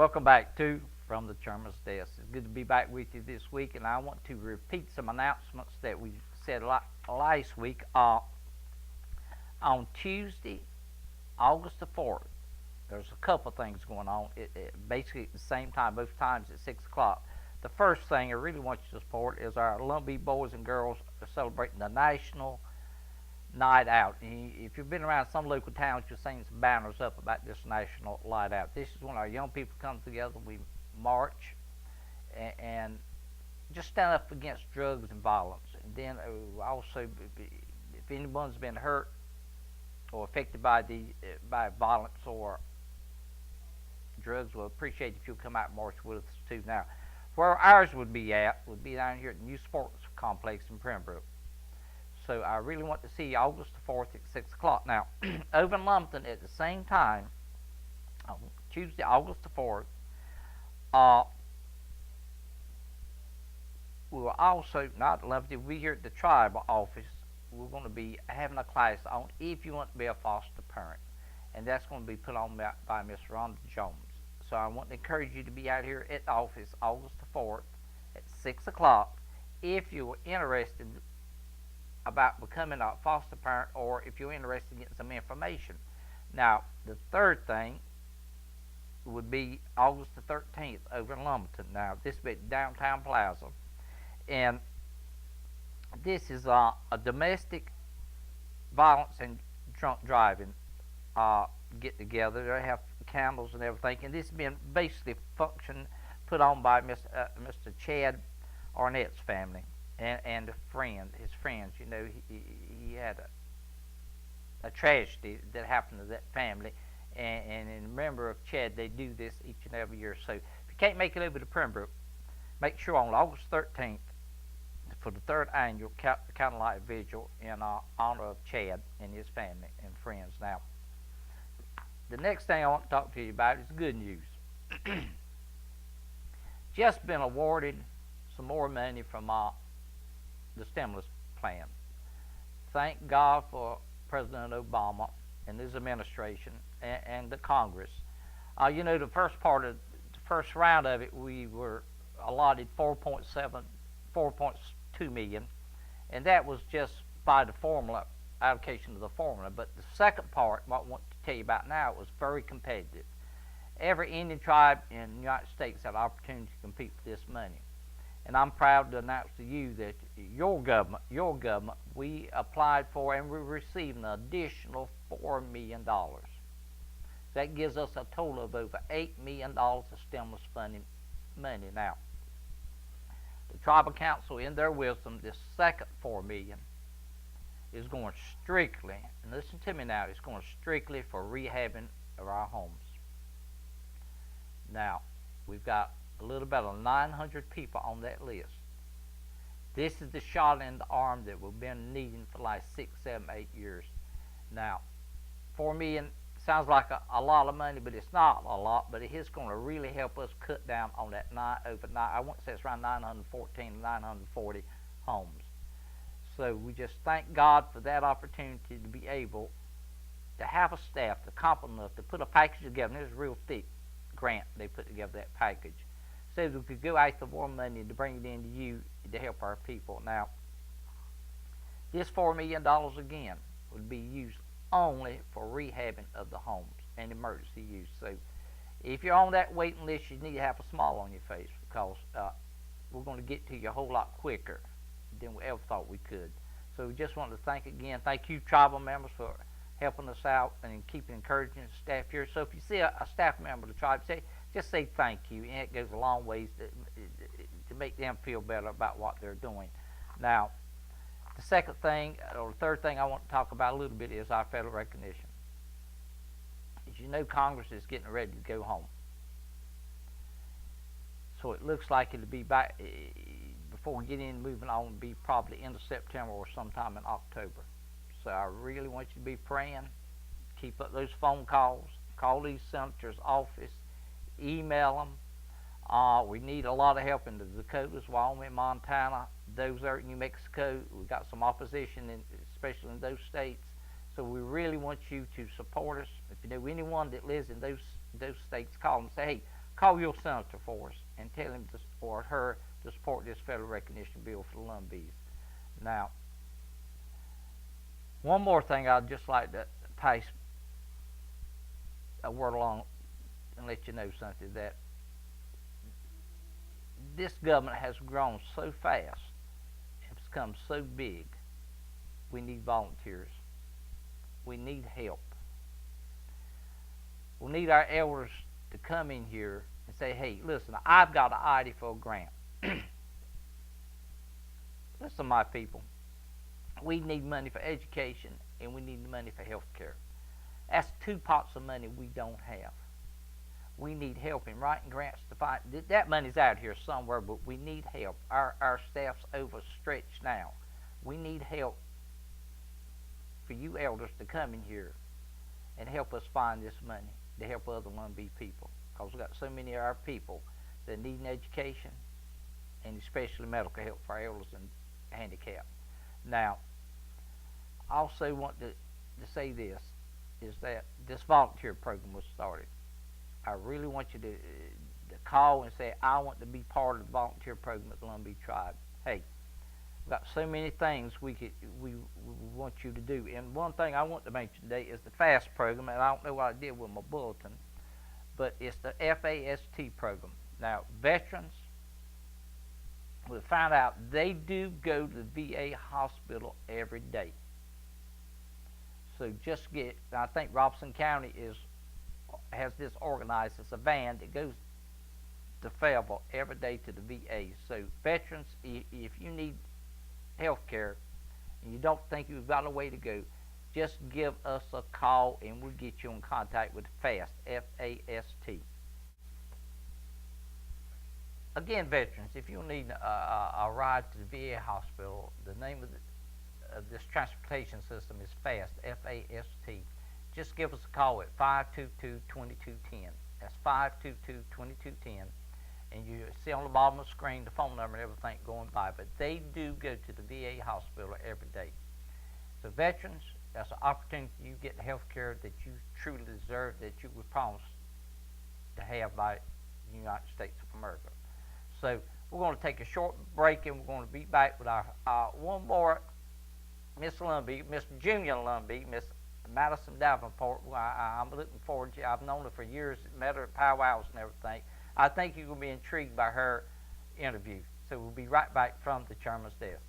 Welcome back to From the Chairman's Desk. It's good to be back with you this week, and I want to repeat some announcements that we said last week. On Tuesday, August the 4th, there's a couple things going on. Basically at the same time, both times at 6 o'clock. The first thing I really want you to support is our Lumbee boys and girls are celebrating the National Night Out. If you've been around some local towns, you've seen some banners up about this National Night Out. This is when our young people come together. We march and just stand up against drugs and violence. And then also, if anyone's been hurt or affected by violence or drugs, we'll appreciate if you'll come out and march with us too. Now, where ours would be down here at the New Sports Complex in Pembroke. So I really want to see you August the 4th at 6 o'clock. Now, over in Lumpton at the same time, on Tuesday, August the 4th, we will also, not Lumpton, we here at the tribal office, we're going to be having a class on if you want to be a foster parent. And that's going to be put on by Miss Rhonda Jones. So I want to encourage you to be out here at the office August the 4th at 6 o'clock if you're interested about becoming a foster parent or if you're interested in getting some information. Now, the third thing would be August the 13th over in Lumberton. Now, this will be at Downtown Plaza. And this is a domestic violence and drunk driving get together. They have candles and everything. And this has been basically function put on by Mr. Chad Arnett's family. And his friends, you know, he had a tragedy that happened to that family, and in memory of Chad, they do this each and every year. So if you can't make it over to Pembroke, make sure on August 13th for the third annual Candlelight Vigil in honor of Chad and his family and friends. Now, the next thing I want to talk to you about is good news. Just been awarded some more money from the stimulus plan. Thank God for President Obama and his administration and the Congress. You know, the first round of it, we were allotted 4.2 million, and that was just by the formula, allocation of the formula. But the second part, what I want to tell you about now, was very competitive. Every Indian tribe in the United States had an opportunity to compete for this money. And I'm proud to announce to you that your government, we applied for and we received an additional $4 million. That gives us a total of over $8 million of stimulus funding money. Now, the Tribal Council, in their wisdom, this second $4 million is going strictly, and listen to me now, it's going strictly for rehabbing of our homes. Now, we've got a little bit of 900 people on that list. This is the shot in the arm that we've been needing for like 6, 7, 8 years. Now, $4 million sounds like a lot of money, but it's not a lot, but it is going to really help us cut down on that I want to say it's around 914 to 940 homes. So we just thank God for that opportunity to be able to have a staff to complement enough to put a package together. And it was a real thick grant they put together, that package, so that we could go after more money to bring it into you to help our people. Now, this $4 million again would be used only for rehabbing of the homes and emergency use. So if you're on that waiting list, you need to have a smile on your face, because we're going to get to you a whole lot quicker than we ever thought we could. So we just want to thank you tribal members for helping us out and keeping encouraging the staff here. So if you see a staff member of the tribe, just say thank you, and it goes a long ways to make them feel better about what they're doing. Now, the second thing, or the third thing I want to talk about a little bit is our federal recognition. As you know, Congress is getting ready to go home. So it looks like it'll be back, before we get in moving on, it'll be probably end of September or sometime in October. So I really want you to be praying. Keep up those phone calls. Call these senators' office. Email them. We need a lot of help in the Dakotas, Wyoming, Montana, those there in New Mexico. We've got some opposition, especially in those states. So we really want you to support us. If you know anyone that lives in those states, call them and say, hey, call your senator for us and tell him to, or her to support this federal recognition bill for the Lumbees. Now, one more thing I'd just like to pass a word along and let you know something, that this government has grown so fast, it's become so big. We need volunteers. We need help. We need our elders to come in here and say, hey, listen, I've got an idea for a grant. Listen, my people, we need money for education and we need money for health care. That's two pots of money we don't have. We need help in writing grants to find that money's out here somewhere, but we need help. Our staff's overstretched now. We need help for you elders to come in here and help us find this money to help other Lumbee people, because we've got so many of our people that need an education and especially medical help for our elders and handicapped. Now, I also want to say this, is that this volunteer program was started. I really want you to call and say, I want to be part of the volunteer program at the Lumbee Tribe. Hey, we've got so many things we want you to do. And one thing I want to mention today is the FAST program, and I don't know what I did with my bulletin, but it's the FAST program. Now, veterans, we found out they do go to the VA hospital every day. So just get, I think Robeson County has this organized as a van that goes to Fayetteville every day to the VA. So veterans, if you need health care and you don't think you've got a way to go, just give us a call and we'll get you in contact with FAST, F-A-S-T. Again, veterans, if you need a ride to the VA hospital, the name of this transportation system is FAST, F-A-S-T. Just give us a call at 522-2210. That's 522-2210. And you see on the bottom of the screen the phone number and everything going by. But they do go to the VA hospital every day. So veterans, that's an opportunity you get the health care that you truly deserve, that you were promised to have by the United States of America. So we're going to take a short break and we're going to be back with our one more Miss Lumbee, Miss Junior Lumbee, Miss Madison Davenport. I'm looking forward to it. I've known her for years, met her at powwows and everything. I think you're going to be intrigued by her interview. So we'll be right back from the chairman's desk.